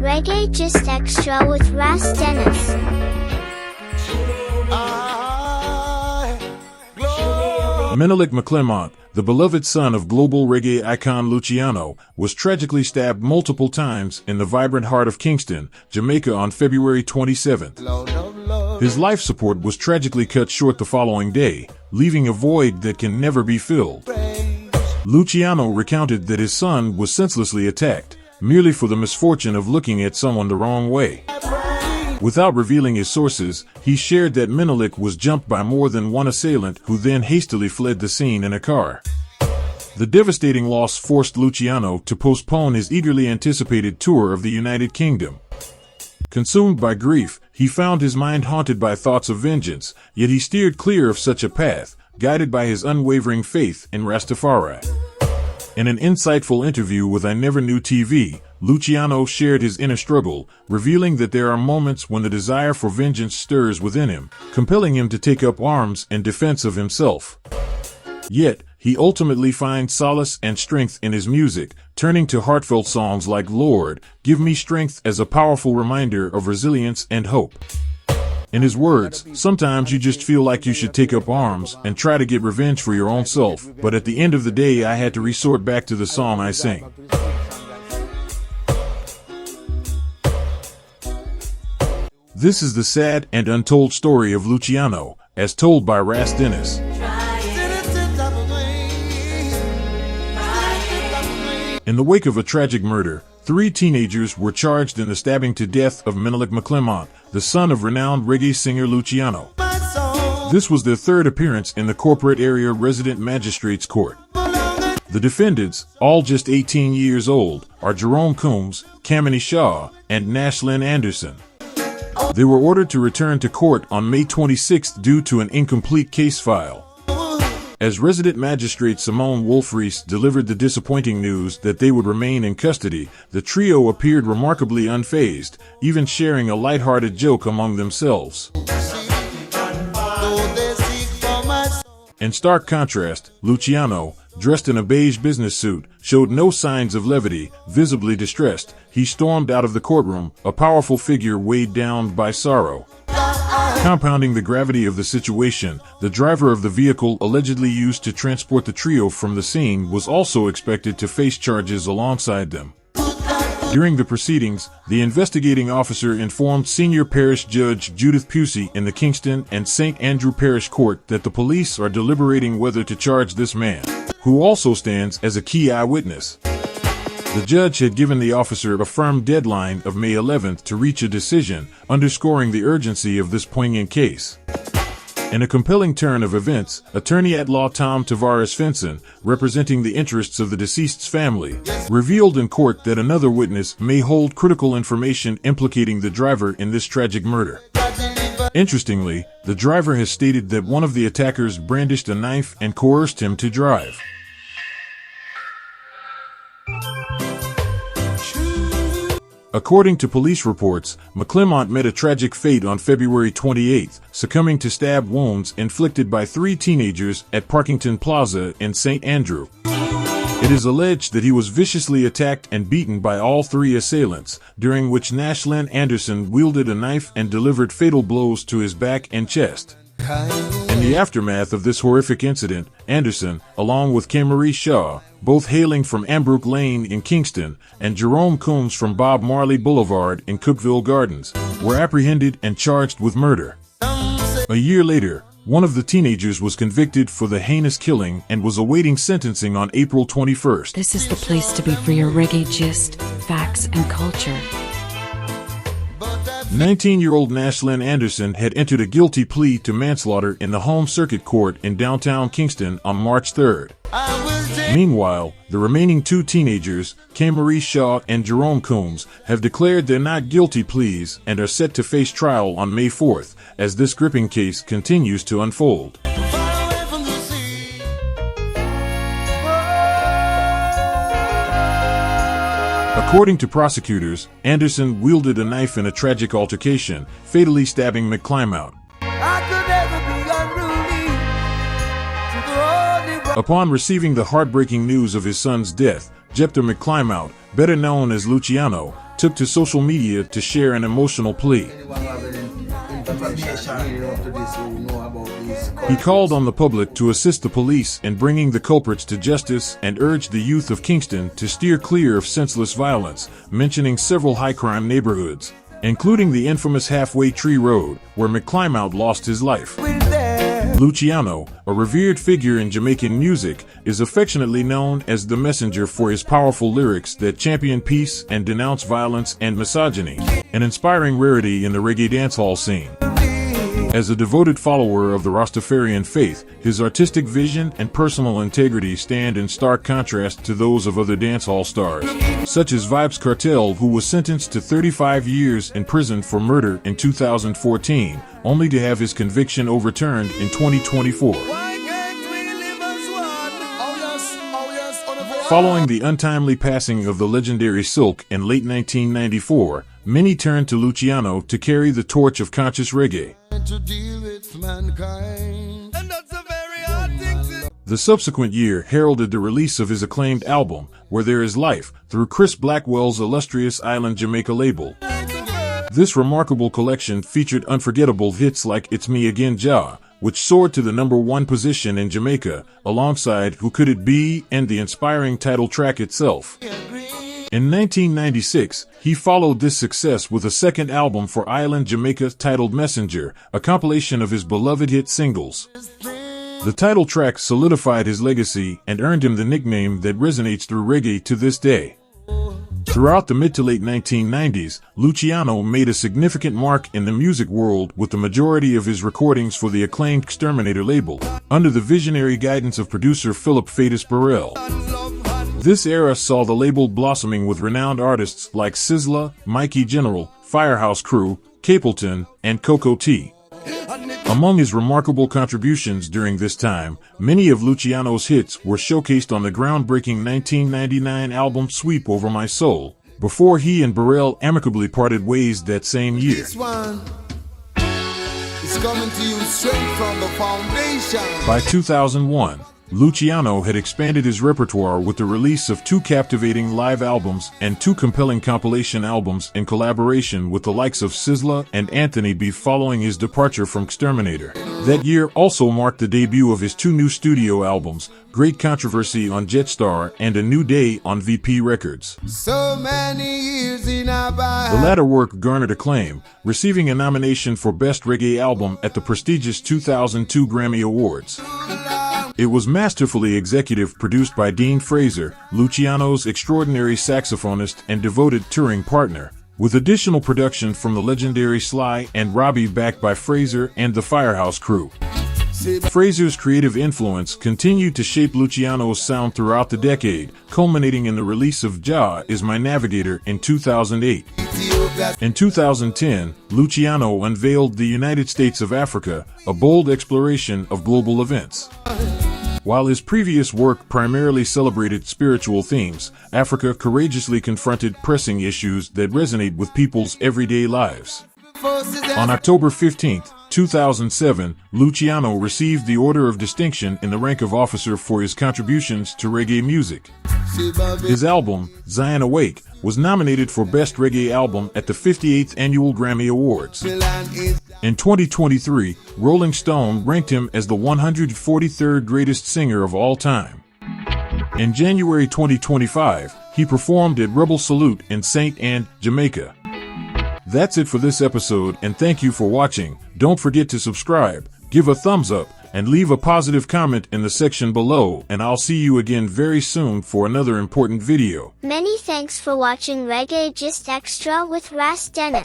Reggae Just Extra with Ras Dennis. Minik McClymont, the beloved son of global reggae icon Luciano, was tragically stabbed multiple times in the vibrant heart of Kingston, Jamaica on February 27th. His life support was tragically cut short the following day, leaving a void that can never be filled. Luciano recounted that his son was senselessly attacked, merely for the misfortune of looking at someone the wrong way. Without revealing his sources, he shared that Minik was jumped by more than one assailant who then hastily fled the scene in a car. The devastating loss forced Luciano to postpone his eagerly anticipated tour of the United Kingdom. Consumed by grief, he found his mind haunted by thoughts of vengeance, yet he steered clear of such a path, guided by his unwavering faith in Rastafari. In an insightful interview with I Never Knew TV, Luciano shared his inner struggle, revealing that there are moments when the desire for vengeance stirs within him, compelling him to take up arms in defense of himself. Yet, he ultimately finds solace and strength in his music, turning to heartfelt songs like Lord, Give Me Strength as a powerful reminder of resilience and hope. In his words, sometimes you just feel like you should take up arms and try to get revenge for your own self, but at the end of the day I had to resort back to the song I sing. This is the sad and untold story of Luciano, as told by Ras Dennis. In the wake of a tragic murder, 3 teenagers were charged in the stabbing to death of Minik McClymont, the son of renowned reggae singer Luciano. This was their 3rd appearance in the corporate area resident magistrate's court. The defendants, all just 18 years old, are Jerome Coombs, Kamini Shaw, and Nashlyn Anderson. They were ordered to return to court on May 26 due to an incomplete case file. As resident magistrate Simone Wolfreese delivered the disappointing news that they would remain in custody, the trio appeared remarkably unfazed, even sharing a light-hearted joke among themselves. In stark contrast, Luciano, dressed in a beige business suit, showed no signs of levity. Visibly distressed, he stormed out of the courtroom, a powerful figure weighed down by sorrow. Compounding the gravity of the situation, the driver of the vehicle allegedly used to transport the trio from the scene was also expected to face charges alongside them. During the proceedings, the investigating officer informed Senior Parish Judge Judith Pusey in the Kingston and St. Andrew Parish Court that the police are deliberating whether to charge this man, who also stands as a key eyewitness. The judge had given the officer a firm deadline of May 11th to reach a decision, underscoring the urgency of this poignant case. In a compelling turn of events, attorney-at-law Tom Tavares Finson, representing the interests of the deceased's family, revealed in court that another witness may hold critical information implicating the driver in this tragic murder. Interestingly, the driver has stated that one of the attackers brandished a knife and coerced him to drive. According to police reports, McClymont met a tragic fate on February 28, succumbing to stab wounds inflicted by 3 teenagers at Parkington Plaza in St. Andrew. It is alleged that he was viciously attacked and beaten by all 3 assailants, during which Nashlyn Anderson wielded a knife and delivered fatal blows to his back and chest. In the aftermath of this horrific incident, Anderson, along with Kamini Shaw, both hailing from Ambrook Lane in Kingston, and Jerome Coombs from Bob Marley Boulevard in Cookville Gardens, were apprehended and charged with murder. A year later, one of the teenagers was convicted for the heinous killing and was awaiting sentencing on April 21st. This is the place to be for your reggae gist, facts, and culture. 19-year-old Nashlyn Anderson had entered a guilty plea to manslaughter in the Home Circuit Court in downtown Kingston on March 3rd. Meanwhile, the remaining 2 teenagers, Kamini Shaw and Jerome Coombs, have declared their not guilty pleas and are set to face trial on May 4th, as this gripping case continues to unfold. According to prosecutors, Anderson wielded a knife in a tragic altercation, fatally stabbing McClymont. Upon receiving the heartbreaking news of his son's death, Jephthah McClymont, better known as Luciano, took to social media to share an emotional plea. He called on the public to assist the police in bringing the culprits to justice and urged the youth of Kingston to steer clear of senseless violence, mentioning several high-crime neighborhoods, including the infamous Halfway Tree Road, where McClymout lost his life. Luciano, a revered figure in Jamaican music, is affectionately known as the Messenger for his powerful lyrics that champion peace and denounce violence and misogyny, an inspiring rarity in the reggae dancehall scene. As a devoted follower of the Rastafarian faith, his artistic vision and personal integrity stand in stark contrast to those of other dancehall stars, such as Vybz Kartel, who was sentenced to 35 years in prison for murder in 2014, only to have his conviction overturned in 2024. Following the untimely passing of the legendary Silk in late 1994, many turned to Luciano to carry the torch of conscious reggae. The subsequent year heralded the release of his acclaimed album, Where There Is Life, through Chris Blackwell's illustrious Island Jamaica label. This remarkable collection featured unforgettable hits like It's Me Again Jah, which soared to the #1 position in Jamaica, alongside Who Could It Be and the inspiring title track itself. In 1996, he followed this success with a second album for Island Jamaica titled Messenger, a compilation of his beloved hit singles. The title track solidified his legacy and earned him the nickname that resonates through reggae to this day. Throughout the mid to late 1990s, Luciano made a significant mark in the music world with the majority of his recordings for the acclaimed Exterminator label, under the visionary guidance of producer Philip Fatus Burrell. This era saw the label blossoming with renowned artists like Sizzla, Mikey General, Firehouse Crew, Capleton, and Coco T. Among his remarkable contributions during this time, many of Luciano's hits were showcased on the groundbreaking 1999 album Sweep Over My Soul, before he and Burrell amicably parted ways that same year. This one is coming to you straight from the foundation. By 2001, Luciano had expanded his repertoire with the release of 2 captivating live albums and 2 compelling compilation albums in collaboration with the likes of Sizzla and Anthony B following his departure from Exterminator. That year also marked the debut of his 2 new studio albums, Great Controversy on Jetstar and A New Day on VP Records. So many years in our The latter work garnered acclaim, receiving a nomination for Best Reggae Album at the prestigious 2002 Grammy Awards. It was masterfully executive produced by Dean Fraser, Luciano's extraordinary saxophonist and devoted touring partner, with additional production from the legendary Sly and Robbie backed by Fraser and the Firehouse Crew. Fraser's creative influence continued to shape Luciano's sound throughout the decade, culminating in the release of Jah Is My Navigator in 2008. In 2010, Luciano unveiled The United States of Africa, a bold exploration of global events. While his previous work primarily celebrated spiritual themes, Africa courageously confronted pressing issues that resonate with people's everyday lives. On October 15, 2007, Luciano received the Order of Distinction in the rank of officer for his contributions to reggae music. His album, Zion Awake, was nominated for Best Reggae Album at the 58th Annual Grammy Awards. In 2023, Rolling Stone ranked him as the 143rd greatest singer of all time. In January 2025, he performed at Rebel Salute in St. Anne, Jamaica. That's it for this episode, and thank you for watching. Don't forget to subscribe, give a thumbs up, and leave a positive comment in the section below, and I'll see you again very soon for another important video. Many thanks for watching Reggae Gist Extra with Ras Dennis.